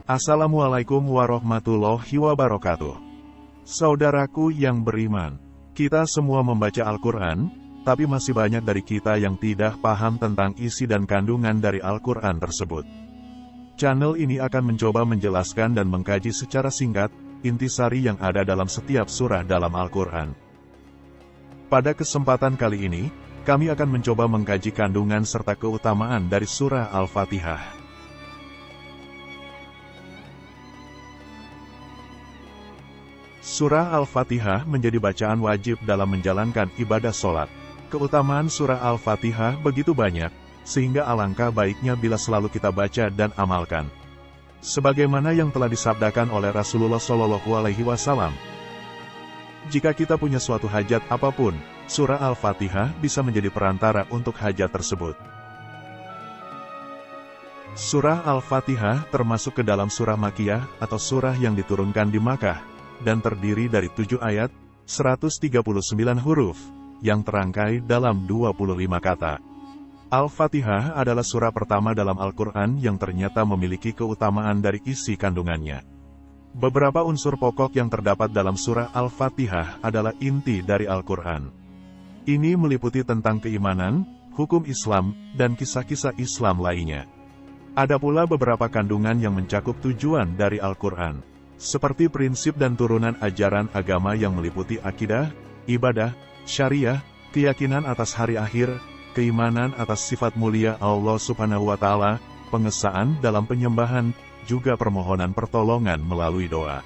Assalamualaikum warahmatullahi wabarakatuh. Saudaraku yang beriman, kita semua membaca Al-Quran, tapi masih banyak dari kita yang tidak paham tentang isi dan kandungan dari Al-Quran tersebut. Channel ini akan mencoba menjelaskan dan mengkaji secara singkat, intisari yang ada dalam setiap surah dalam Al-Quran. Pada kesempatan kali ini, kami akan mencoba mengkaji kandungan serta keutamaan dari surah Al-Fatihah. Surah Al-Fatihah menjadi bacaan wajib dalam menjalankan ibadah sholat. Keutamaan surah Al-Fatihah begitu banyak, sehingga alangkah baiknya bila selalu kita baca dan amalkan. Sebagaimana yang telah disabdakan oleh Rasulullah SAW, jika kita punya suatu hajat apapun, surah Al-Fatihah bisa menjadi perantara untuk hajat tersebut. Surah Al-Fatihah termasuk ke dalam surah Makkiyah atau surah yang diturunkan di Makkah, dan terdiri dari 7 ayat, 139 huruf, yang terangkai dalam 25 kata. Al-Fatihah adalah surah pertama dalam Al-Quran yang ternyata memiliki keutamaan dari isi kandungannya. Beberapa unsur pokok yang terdapat dalam surah Al-Fatihah adalah inti dari Al-Quran. Ini meliputi tentang keimanan, hukum Islam, dan kisah-kisah Islam lainnya. Ada pula beberapa kandungan yang mencakup tujuan dari Al-Quran, seperti prinsip dan turunan ajaran agama yang meliputi akidah, ibadah, syariah, keyakinan atas hari akhir, keimanan atas sifat mulia Allah Subhanahu wa Ta'ala, pengesaan dalam penyembahan, juga permohonan pertolongan melalui doa.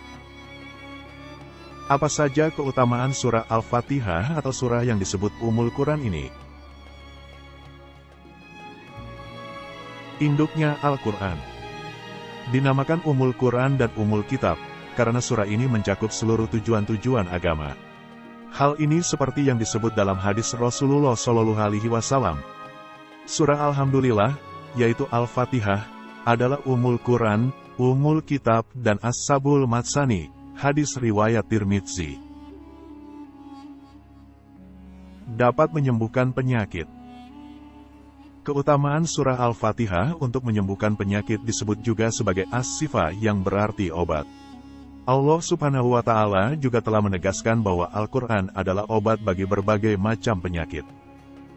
Apa saja keutamaan surah Al-Fatihah atau surah yang disebut Ummul Quran ini? Induknya Al-Quran. Dinamakan Ummul Quran dan Ummul Kitab, karena surah ini mencakup seluruh tujuan-tujuan agama. Hal ini seperti yang disebut dalam hadis Rasulullah SAW. Surah Alhamdulillah, yaitu Al-Fatihah, adalah Ummul Quran, Ummul Kitab, dan As-Sabul Matsani, hadis riwayat Tirmidzi. Dapat menyembuhkan penyakit. Keutamaan surah Al-Fatihah untuk menyembuhkan penyakit disebut juga sebagai as-sifa yang berarti obat. Allah Subhanahu wa Ta'ala juga telah menegaskan bahwa Al-Quran adalah obat bagi berbagai macam penyakit.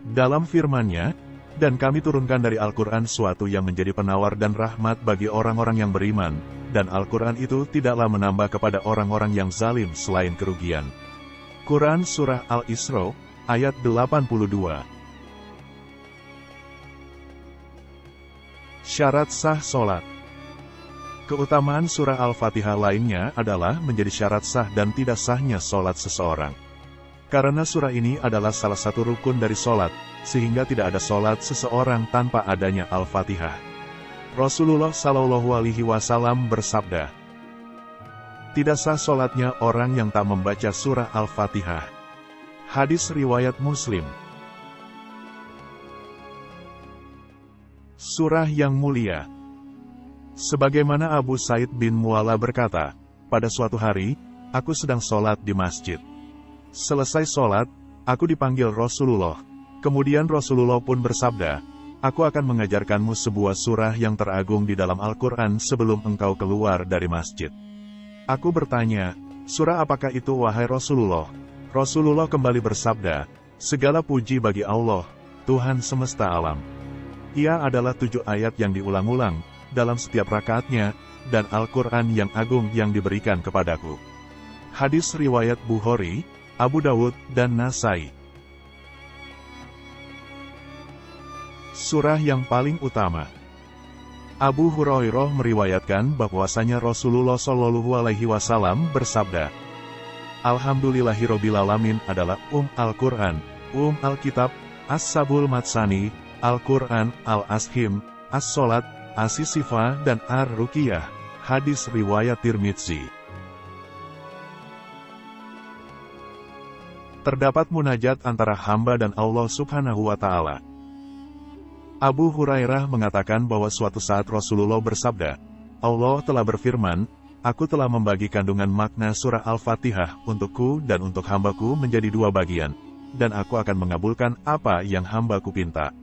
Dalam firman-Nya, dan kami turunkan dari Al-Quran suatu yang menjadi penawar dan rahmat bagi orang-orang yang beriman, dan Al-Quran itu tidaklah menambah kepada orang-orang yang zalim selain kerugian. Quran Surah Al-Isra, ayat 82. Syarat sah sholat. Keutamaan surah Al-Fatihah lainnya adalah menjadi syarat sah dan tidak sahnya sholat seseorang. Karena surah ini adalah salah satu rukun dari sholat, sehingga tidak ada sholat seseorang tanpa adanya Al-Fatihah. Rasulullah SAW bersabda, tidak sah sholatnya orang yang tak membaca surah Al-Fatihah. Hadis riwayat Muslim. Surah yang mulia. Sebagaimana Abu Said bin Mu'alla berkata, pada suatu hari, aku sedang sholat di masjid. Selesai sholat, aku dipanggil Rasulullah. Kemudian Rasulullah pun bersabda, aku akan mengajarkanmu sebuah surah yang teragung di dalam Al-Quran sebelum engkau keluar dari masjid. Aku bertanya, surah apakah itu wahai Rasulullah? Rasulullah kembali bersabda, segala puji bagi Allah, Tuhan semesta alam. Ia adalah 7 ayat yang diulang-ulang, dalam setiap rakaatnya, dan Al-Quran yang agung yang diberikan kepadaku. Hadis riwayat Bukhari, Abu Dawud, dan Nasai. Surah yang paling utama. Abu Hurairah meriwayatkan bahwasanya Rasulullah SAW bersabda, Alhamdulillahirobbilalamin adalah Al-Quran, Al-Kitab, As-Sabul Matsani, Al-Quran, Al-Ashim, As-Solat, As-Sifa, dan Ar-Ruqyah. Hadis riwayat Tirmidzi. Terdapat munajat antara hamba dan Allah Subhanahu wa Ta'ala. Abu Hurairah mengatakan bahwa suatu saat Rasulullah bersabda, Allah telah berfirman, aku telah membagi kandungan makna surah Al-Fatihah untukku dan untuk hambaku menjadi 2 bagian, dan aku akan mengabulkan apa yang hambaku pinta.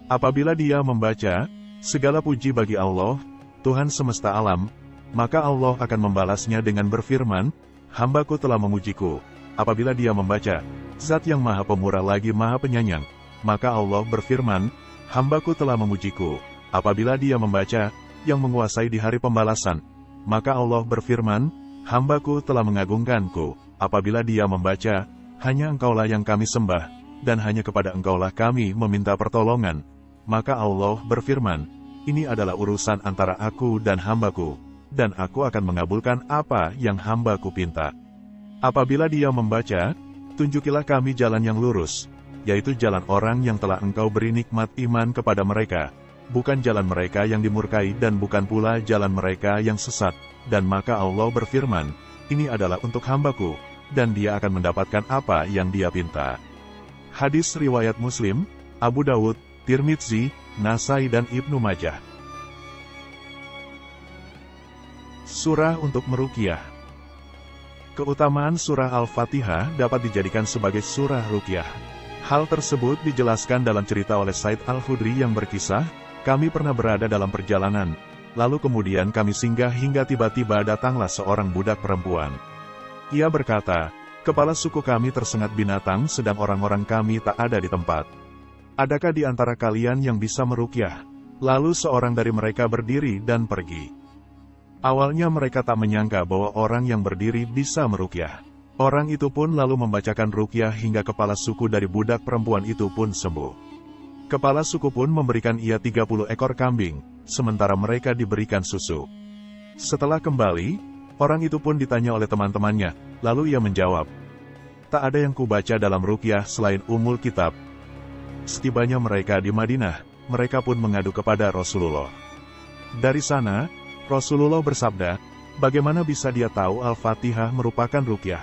Apabila dia membaca, segala puji bagi Allah, Tuhan semesta alam, maka Allah akan membalasnya dengan berfirman, "Hambaku telah memujiku." Apabila dia membaca, "Zat yang Maha Pemurah lagi Maha Penyayang," maka Allah berfirman, "Hambaku telah memujiku." Apabila dia membaca, "Yang menguasai di hari pembalasan," maka Allah berfirman, "Hambaku telah mengagungkanku." Apabila dia membaca, "Hanya Engkaulah yang kami sembah, dan hanya kepada Engkaulah kami meminta pertolongan," maka Allah berfirman, "Ini adalah urusan antara aku dan hambaku, dan aku akan mengabulkan apa yang hambaku pinta." Apabila dia membaca, "Tunjukilah kami jalan yang lurus," yaitu jalan orang yang telah Engkau beri nikmat iman kepada mereka, bukan jalan mereka yang dimurkai dan bukan pula jalan mereka yang sesat, dan maka Allah berfirman, "Ini adalah untuk hambaku, dan dia akan mendapatkan apa yang dia pinta." Hadis riwayat Muslim, Abu Dawud, Tirmidzi, Nasai dan Ibnu Majah. Surah untuk meruqyah. Keutamaan surah Al-Fatihah dapat dijadikan sebagai surah ruqyah. Hal tersebut dijelaskan dalam cerita oleh Said Al-Khudri yang berkisah, "Kami pernah berada dalam perjalanan, lalu kemudian kami singgah hingga tiba-tiba datanglah seorang budak perempuan. Ia berkata, 'Kepala suku kami tersengat binatang sedang orang-orang kami tak ada di tempat. Adakah di antara kalian yang bisa meruqyah?' Lalu seorang dari mereka berdiri dan pergi. Awalnya mereka tak menyangka bahwa orang yang berdiri bisa meruqyah. Orang itu pun lalu membacakan ruqyah hingga kepala suku dari budak perempuan itu pun sembuh. Kepala suku pun memberikan ia 30 ekor kambing, sementara mereka diberikan susu. Setelah kembali, orang itu pun ditanya oleh teman-temannya, lalu ia menjawab, 'Tak ada yang kubaca dalam ruqyah selain Ummul Kitab.' Setibanya mereka di Madinah, mereka pun mengadu kepada Rasulullah. Dari sana, Rasulullah bersabda, 'Bagaimana bisa dia tahu Al-Fatihah merupakan ruqyah?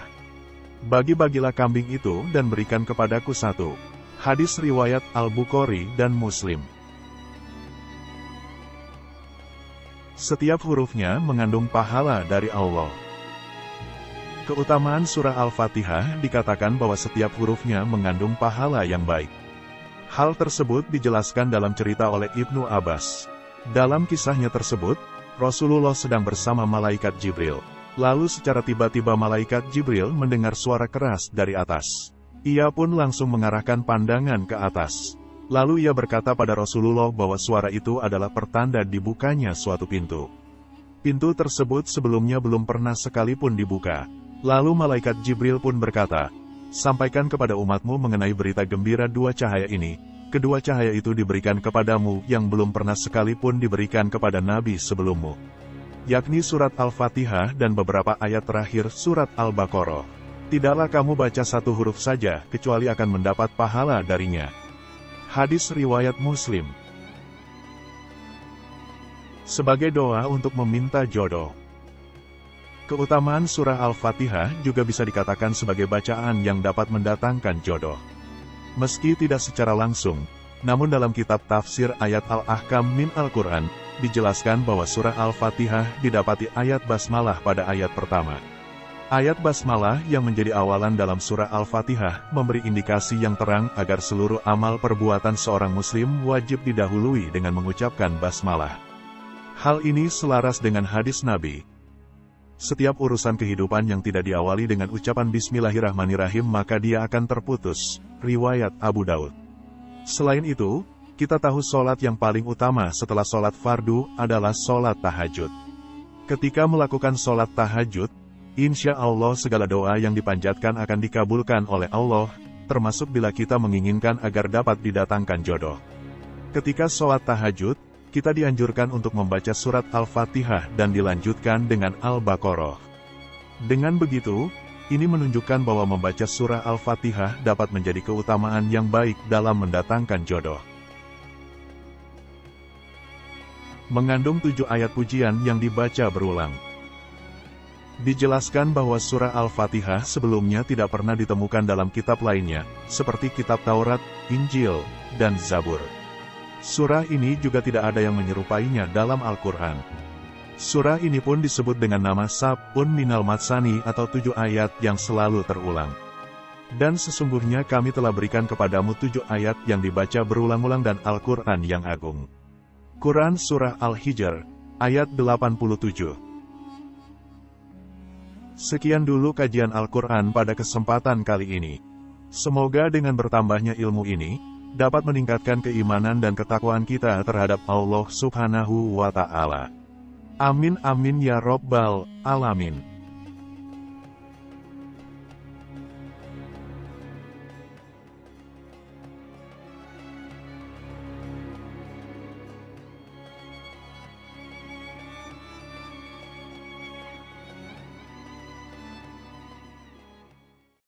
Bagi-bagilah kambing itu dan berikan kepadaku satu.'" Hadis riwayat Al-Bukhari dan Muslim. Setiap hurufnya mengandung pahala dari Allah. Keutamaan surah Al-Fatihah dikatakan bahwa setiap hurufnya mengandung pahala yang baik. Hal tersebut dijelaskan dalam cerita oleh Ibnu Abbas. Dalam kisahnya tersebut, Rasulullah sedang bersama malaikat Jibril. Lalu secara tiba-tiba malaikat Jibril mendengar suara keras dari atas. Ia pun langsung mengarahkan pandangan ke atas. Lalu ia berkata pada Rasulullah bahwa suara itu adalah pertanda dibukanya suatu pintu. Pintu tersebut sebelumnya belum pernah sekalipun dibuka. Lalu malaikat Jibril pun berkata, "Sampaikan kepada umatmu mengenai berita gembira dua cahaya ini. Kedua cahaya itu diberikan kepadamu yang belum pernah sekalipun diberikan kepada nabi sebelummu, yakni surat Al-Fatihah dan beberapa ayat terakhir surat Al-Baqarah. Tidaklah kamu baca satu huruf saja, kecuali akan mendapat pahala darinya." Hadis riwayat Muslim. Sebagai doa untuk meminta jodoh. Keutamaan surah Al-Fatihah juga bisa dikatakan sebagai bacaan yang dapat mendatangkan jodoh. Meski tidak secara langsung, namun dalam kitab tafsir ayat Al-Ahkam min Al-Quran, dijelaskan bahwa surah Al-Fatihah didapati ayat basmalah pada ayat pertama. Ayat basmalah yang menjadi awalan dalam surah Al-Fatihah memberi indikasi yang terang agar seluruh amal perbuatan seorang muslim wajib didahului dengan mengucapkan basmalah. Hal ini selaras dengan hadis Nabi. Setiap urusan kehidupan yang tidak diawali dengan ucapan Bismillahirrahmanirrahim maka dia akan terputus. Riwayat Abu Daud. Selain itu, kita tahu sholat yang paling utama setelah sholat fardu adalah sholat tahajud. Ketika melakukan sholat tahajud, insya Allah segala doa yang dipanjatkan akan dikabulkan oleh Allah, termasuk bila kita menginginkan agar dapat didatangkan jodoh. Ketika sholat tahajud, kita dianjurkan untuk membaca surat Al-Fatihah dan dilanjutkan dengan Al-Baqarah. Dengan begitu, ini menunjukkan bahwa membaca surah Al-Fatihah dapat menjadi keutamaan yang baik dalam mendatangkan jodoh. Mengandung 7 ayat pujian yang dibaca berulang. Dijelaskan bahwa surah Al-Fatihah sebelumnya tidak pernah ditemukan dalam kitab lainnya, seperti kitab Taurat, Injil, dan Zabur. Surah ini juga tidak ada yang menyerupainya dalam Al-Quran. Surah ini pun disebut dengan nama Sab'un Minal Matsani atau 7 ayat yang selalu terulang. Dan sesungguhnya kami telah berikan kepadamu 7 ayat yang dibaca berulang-ulang dan Al-Quran yang agung. Quran Surah Al-Hijr, ayat 87. Sekian dulu kajian Al-Quran pada kesempatan kali ini. Semoga dengan bertambahnya ilmu ini, dapat meningkatkan keimanan dan ketakwaan kita terhadap Allah Subhanahu wa Ta'ala. Amin amin ya Rabbal Alamin.